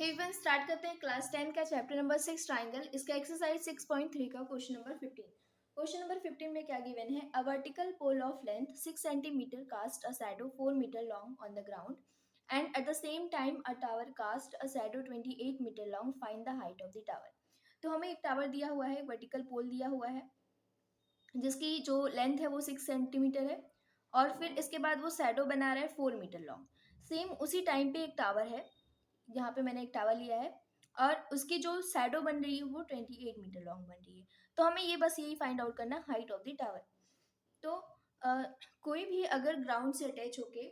Even start करते हैं class 10 का चैप्टर नंबर 6 ट्राइंगल। इसका एक्सरसाइज 6.3 का क्वेश्चन नंबर 15। क्वेश्चन नंबर 15 में क्या गिवन है? A vertical pole of length 6 centimetre cast a shadow 4 metre long on the ground and at the same time a tower cast a shadow 28 metre long, find the height of the tower. तो हमें एक tower दिया हुआ है, vertical पोल दिया हुआ है जिसकी जो लेंथ है वो 6 सेंटीमीटर है और फिर इसके बाद वो शैडो बना रहा है 4 मीटर लॉन्ग। सेम उसी टाइम पे एक टावर है, यहाँ पे मैंने एक टावर लिया है और उसकी जो शैडो बन रही है वो 28 मीटर लॉन्ग बन रही है। तो हमें ये बस यही फाइंड आउट करना, हाइट ऑफ द टावर। तो कोई भी अगर ग्राउंड से अटैच होके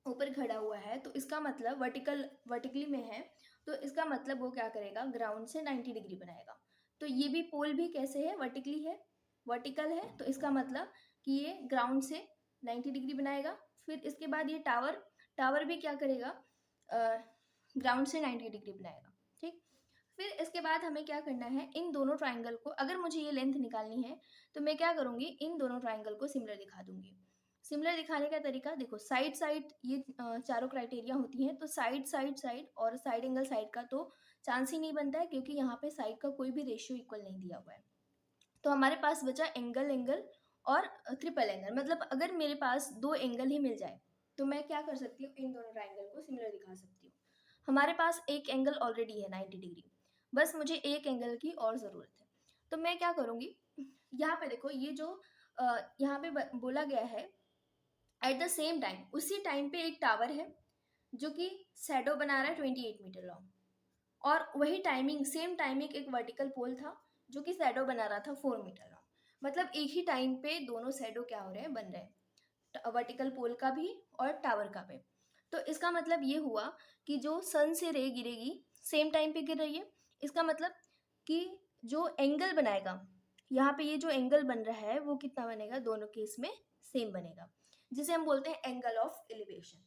ऊपर खड़ा हुआ है तो इसका मतलब वर्टिकली में है, तो इसका मतलब वो क्या करेगा, ग्राउंड से 90 डिग्री बनाएगा। तो ये भी पोल भी कैसे है, वर्टिकली है, वर्टिकल है, तो इसका मतलब कि ये ग्राउंड से 90 डिग्री बनाएगा। फिर इसके बाद ये टावर टावर भी क्या करेगा, ग्राउंड से 90 डिग्री बनाएगा। ठीक, फिर इसके बाद हमें क्या करना है, इन दोनों ट्राइंगल को, अगर मुझे ये लेंथ निकालनी है तो मैं क्या करूँगी, इन दोनों ट्राइंगल को सिमिलर दिखा दूंगी। सिमिलर दिखाने का तरीका देखो, साइड साइड ये चारों क्राइटेरिया होती हैं, तो साइड साइड साइड और साइड एंगल साइड का तो चांस ही नहीं बनता है, क्योंकि यहाँ पे साइड का कोई भी रेशियो इक्वल नहीं दिया हुआ है। तो हमारे पास बचा एंगल एंगल और ट्रिपल एंगल। मतलब अगर मेरे पास दो एंगल ही मिल जाए तो मैं क्या कर सकती हूँ, इन दोनों ट्राइंगल को सिमिलर दिखा सकती हूँ। हमारे पास एक एंगल ऑलरेडी है 90 डिग्री, बस मुझे एक एंगल की और ज़रूरत है। तो मैं क्या करूँगी, यहाँ पे देखो, ये जो यहाँ पे बोला गया है एट द सेम टाइम, उसी टाइम पे एक टावर है जो कि शैडो बना रहा है 28 मीटर लॉन्ग, और वही टाइमिंग, सेम टाइमिंग एक वर्टिकल पोल था जो कि शैडो बना रहा था 4 मीटर लॉन्ग। मतलब एक ही टाइम पे दोनों शैडो क्या हो रहे हैं, बन रहे हैं, वर्टिकल पोल का भी और टावर का भी। तो इसका मतलब ये हुआ कि जो सन से रे गिरेगी सेम टाइम पे गिर रही है। इसका मतलब कि जो एंगल बनाएगा, यहाँ पे ये जो एंगल बन रहा है वो कितना बनेगा, दोनों केस में सेम बनेगा, जिसे हम बोलते हैं एंगल ऑफ एलिवेशन।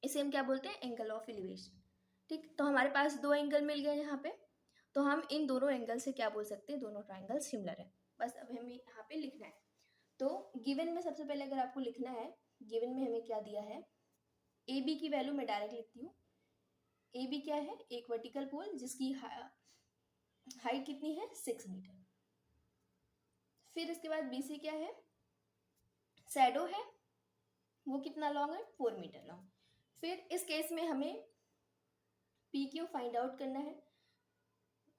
इसे हम क्या बोलते हैं, एंगल ऑफ एलिवेशन। ठीक, तो हमारे पास दो एंगल मिल गए यहाँ पे, तो हम इन दोनों एंगल से क्या बोल सकते हैं, दोनों ट्राइंगल सिमिलर है। बस अब हमें यहाँ पे लिखना है। तो गिवन में सबसे पहले अगर आपको लिखना है, गिवन में हमें क्या दिया है, ए बी की वैल्यू मैं डायरेक्ट लिखती हूँ। ए बी क्या है, एक वर्टिकल पोल जिसकी हाइट कितनी है, 6 मीटर। फिर इसके बाद बी सी क्या है, शैडो है, वो कितना लॉन्ग है, 4 मीटर लॉन्ग। फिर इस केस में हमें पी क्यू फाइंड आउट करना है।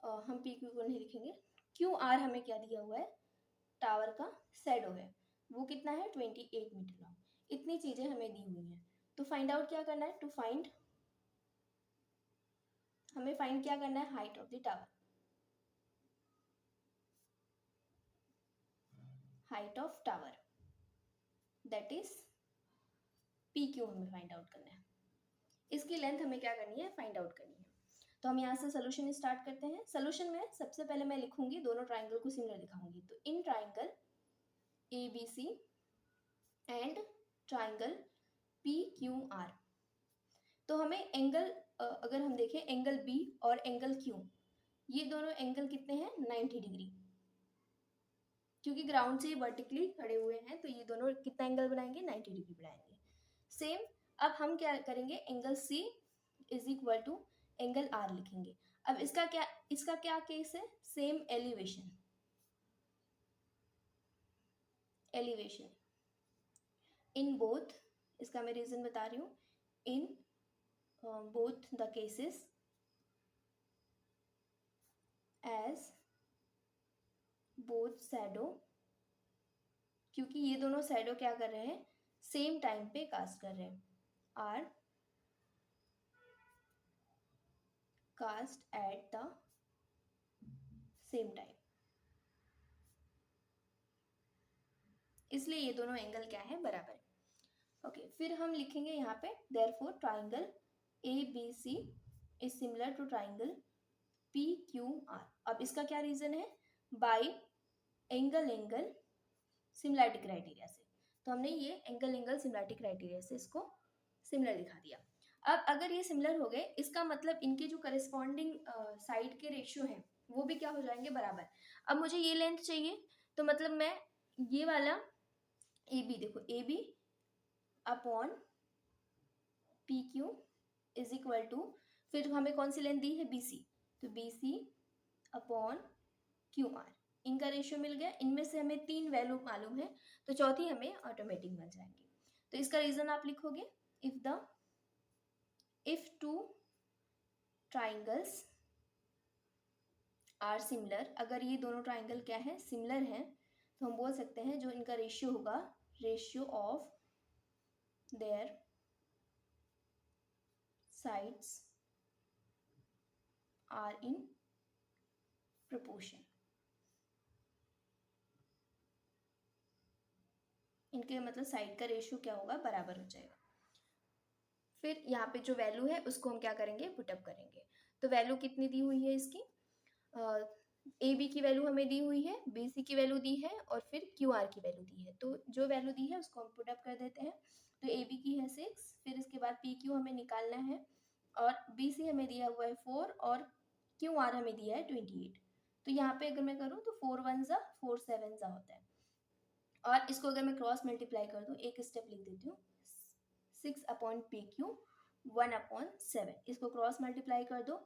हम पी क्यू को नहीं लिखेंगे, क्यू आर हमें क्या दिया हुआ है, टावर का शैडो है, वो कितना है, 28 मीटर लॉन्ग। इतनी चीजें हमें दी हुई हैं। तो फाइंड आउट क्या करना है, हमें फाइंड क्या करना है, height of the tower, height of tower, that is P Q हमें फाइंड आउट करना है। इसकी लेंथ हमें क्या करनी है, फाइंड आउट करनी है। तो हम यहाँ से सोल्यूशन स्टार्ट करते हैं। सोल्यूशन में सबसे पहले मैं लिखूंगी, दोनों ट्राइंगल को सिमिलर दिखाऊंगी। तो in triangle A B C and triangle P Q R, तो हमें एंगल, अगर हम देखें एंगल बी और एंगल क्यू, ये दोनों एंगल कितने हैं, 90 डिग्री, क्योंकि ग्राउंड से वर्टिकली खड़े हुए हैं, तो ये दोनों कितना एंगल बनाएंगे, 90 डिग्री बनाएंगे। सेम अब हम क्या करेंगे, angle C is equal to angle R लिखेंगे। अब इसका क्या केस है, same elevation, elevation in both, इसका मैं रीजन बता रही हूँ, in both the cases as both shadow, क्योंकि ये दोनों शैडो क्या कर रहे हैं, सेम टाइम पे कास्ट कर रहे हैं, are cast at the same time, इसलिए ये दोनों एंगल क्या है, बराबर है। ओके, फिर हम लिखेंगे यहाँ पे therefore triangle A B C is similar to triangle P Q R. अब इसका क्या रीजन है, by angle angle similarity criteria से। तो हमने ये एंगल एंगल सिमिलैरिटी क्राइटेरिया से इसको सिमिलर दिखा दिया। अब अगर ये सिमिलर हो गए, इसका मतलब इनके जो करस्पॉन्डिंग साइड के रेशियो हैं वो भी क्या हो जाएंगे, बराबर। अब मुझे ये लेंथ चाहिए, तो मतलब मैं ये वाला ए बी, देखो A B upon P Q is equal to, फिर हमें कौन सी लेंथ दी है, BC, तो BC अपॉन QR, इनका रेशियो मिल गया। इनमें से हमें 3 वैल्यू मालूम है, तो चौथी हमें ऑटोमेटिक मिल जाएंगी। तो इसका रीजन आप लिखोगे, if two triangles are similar, अगर ये दोनों ट्राइंगल क्या है, सिमिलर हैं, तो हम बोल सकते हैं जो इनका रेशियो होगा, ratio of their sides are in proportion, इनके मतलब साइड का रेशियो क्या होगा, बराबर हो जाएगा। फिर यहाँ पे जो वैल्यू है उसको हम क्या करेंगे, पुटअप करेंगे। तो वैल्यू कितनी दी हुई है इसकी, ए बी की वैल्यू हमें दी हुई है, बी सी की वैल्यू दी है, और फिर क्यू आर की वैल्यू दी है। तो जो वैल्यू दी है उसको हम पुटअप कर देते हैं। तो ए बी की है 6, फिर इसके बाद पी क्यू हमें निकालना है, और बी सी हमें दिया हुआ है 4, और क्यू आर हमें दिया है 28। तो यहाँ पे अगर मैं करूँ तो 4 1 जा 4 7 जा होता है, और इसको अगर मैं क्रॉस मल्टीप्लाई कर दूँ, एक स्टेप लिख देती हूँ, 6 अपॉन पी क्यू 1 अपॉन 7, इसको क्रॉस मल्टीप्लाई कर दो,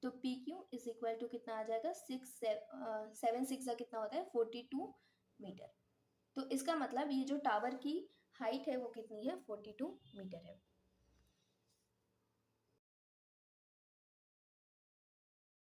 तो P Q is equal to कितना आ जाएगा, 7 6 का कितना होता है, 42 मीटर। तो इसका मतलब ये जो टावर की हाइट है वो कितनी है, 42 मीटर है।